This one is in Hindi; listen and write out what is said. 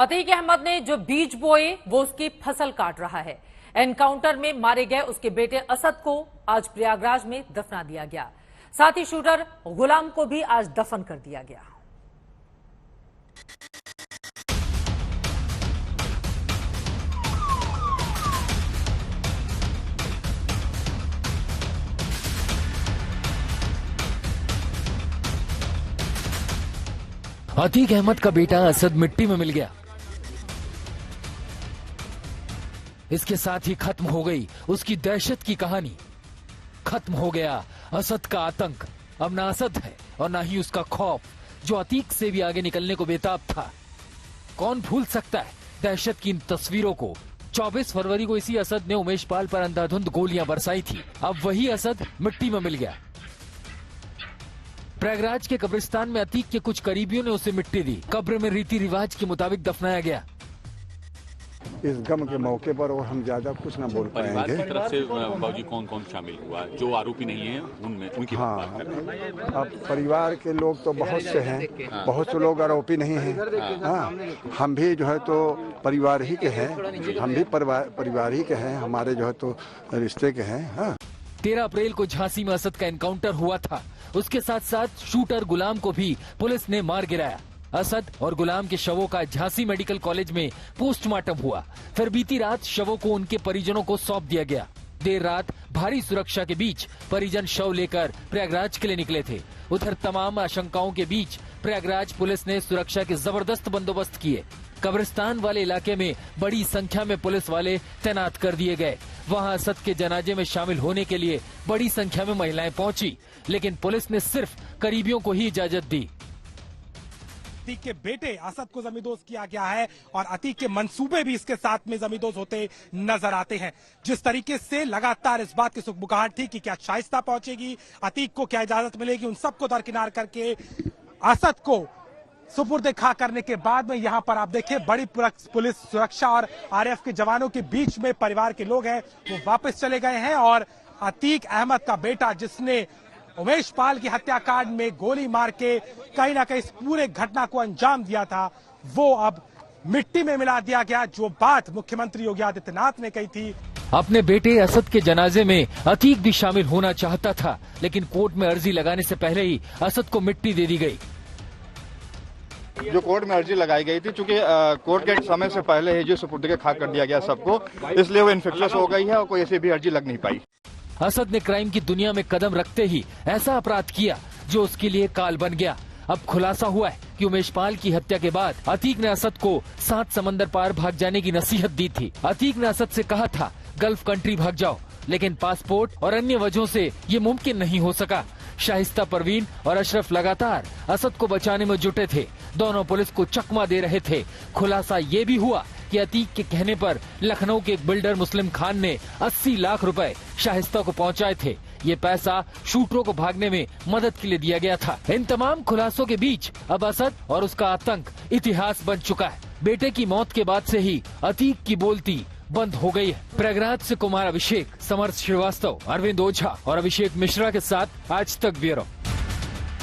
अतीक अहमद ने जो बीज बोए वो उसकी फसल काट रहा है। एनकाउंटर में मारे गए उसके बेटे असद को आज प्रयागराज में दफना दिया गया। साथ ही शूटर गुलाम को भी आज दफन कर दिया गया। अतीक अहमद का बेटा असद मिट्टी में मिल गया। इसके साथ ही खत्म हो गई उसकी दहशत की कहानी। खत्म हो गया असद का आतंक। अब ना असद है और ना ही उसका खौफ, जो अतीक से भी आगे निकलने को बेताब था। कौन भूल सकता है दहशत की इन तस्वीरों को। 24 फरवरी को इसी असद ने उमेश पाल पर अंधाधुंध गोलियां बरसाई थी। अब वही असद मिट्टी में मिल गया। प्रयागराज के कब्रिस्तान में अतीक के कुछ करीबियों ने उसे मिट्टी दी। कब्र में रीति रिवाज के मुताबिक दफनाया गया। इस गम के मौके पर और हम ज्यादा कुछ न बोल पाएंगे। परिवार की तरफ से बाबूजी कौन कौन शामिल हुआ, जो आरोपी नहीं है उनमें उनकी हाँ, अब परिवार के लोग तो बहुत से हैं। हाँ। बहुत से लोग आरोपी नहीं हैं। हाँ, हम भी जो है तो परिवार ही के हैं। हम भी परिवार ही के हैं। हमारे जो है तो रिश्ते के हैं। हाँ। 13 अप्रैल को झांसी में असद का एनकाउंटर हुआ था। उसके साथ साथ शूटर गुलाम को भी पुलिस ने मार गिराया। असद और गुलाम के शवों का झांसी मेडिकल कॉलेज में पोस्टमार्टम हुआ। फिर बीती रात शवों को उनके परिजनों को सौंप दिया गया। देर रात भारी सुरक्षा के बीच परिजन शव लेकर प्रयागराज के लिए निकले थे। उधर तमाम आशंकाओं के बीच प्रयागराज पुलिस ने सुरक्षा के जबरदस्त बंदोबस्त किए। कब्रिस्तान वाले इलाके में बड़ी संख्या में पुलिस वाले तैनात कर दिए गए। वहां असद के जनाजे में शामिल होने के लिए बड़ी संख्या में महिलाएं पहुंची, लेकिन पुलिस ने सिर्फ करीबियों को ही इजाजत दी। अतीक के बेटे असद को जमींदोज किया गया है और अतीक के मंसूबे भी इसके साथ में जमींदोज होते नजर आते हैं। जिस तरीके से लगातार इस बात की सुगबुगाहट थी कि क्या शाइस्ता पहुंचेगी, अतीक को क्या इजाजत मिलेगी, उन सबको दरकिनार करके असद को सुपुर्द खा करने के बाद में यहाँ पर आप देखिए बड़ी पुलिस सुरक्षा और आरएएफ के जवानों के बीच में परिवार के लोग हैं वो वापस चले गए हैं। और अतीक अहमद का बेटा, जिसने उमेश पाल की हत्याकांड में गोली मार के कहीं ना कहीं इस पूरे घटना को अंजाम दिया था, वो अब मिट्टी में मिला दिया गया। जो बात मुख्यमंत्री योगी आदित्यनाथ ने कही थी, अपने बेटे असद के जनाजे में अतीक भी शामिल होना चाहता था, लेकिन कोर्ट में अर्जी लगाने से पहले ही असद को मिट्टी दे दी गई। जो कोर्ट में अर्जी लगाई गई थी, चूंकि कोर्ट के समय से पहले ही जो सुपुर्द खाक कर दिया गया सबको, इसलिए वो इन्फेक्शियस हो गई है और कोई ऐसी भी अर्जी लग नहीं पाई। असद ने क्राइम की दुनिया में कदम रखते ही ऐसा अपराध किया जो उसके लिए काल बन गया। अब खुलासा हुआ है कि उमेश पाल की हत्या के बाद अतीक ने असद को 7 समंदर पार भाग जाने की नसीहत दी थी। अतीक ने असद से कहा था गल्फ कंट्री भाग जाओ, लेकिन पासपोर्ट और अन्य वजहों से ये मुमकिन नहीं हो सका। शाइस्ता परवीन और अशरफ लगातार असद को बचाने में जुटे थे। दोनों पुलिस को चकमा दे रहे थे। खुलासा ये भी हुआ कि अतीक के कहने पर लखनऊ के एक बिल्डर मुस्लिम खान ने 80 लाख रुपए शाइस्ता को पहुंचाए थे। ये पैसा शूटरों को भागने में मदद के लिए दिया गया था। इन तमाम खुलासों के बीच अब असद और उसका आतंक इतिहास बन चुका है। बेटे की मौत के बाद से ही अतीक की बोलती बंद हो गई है। प्रयागराज से कुमार अभिषेक, समर्थ श्रीवास्तव, अरविंद ओझा और अभिषेक मिश्रा के साथ आज तक ब्यूरो।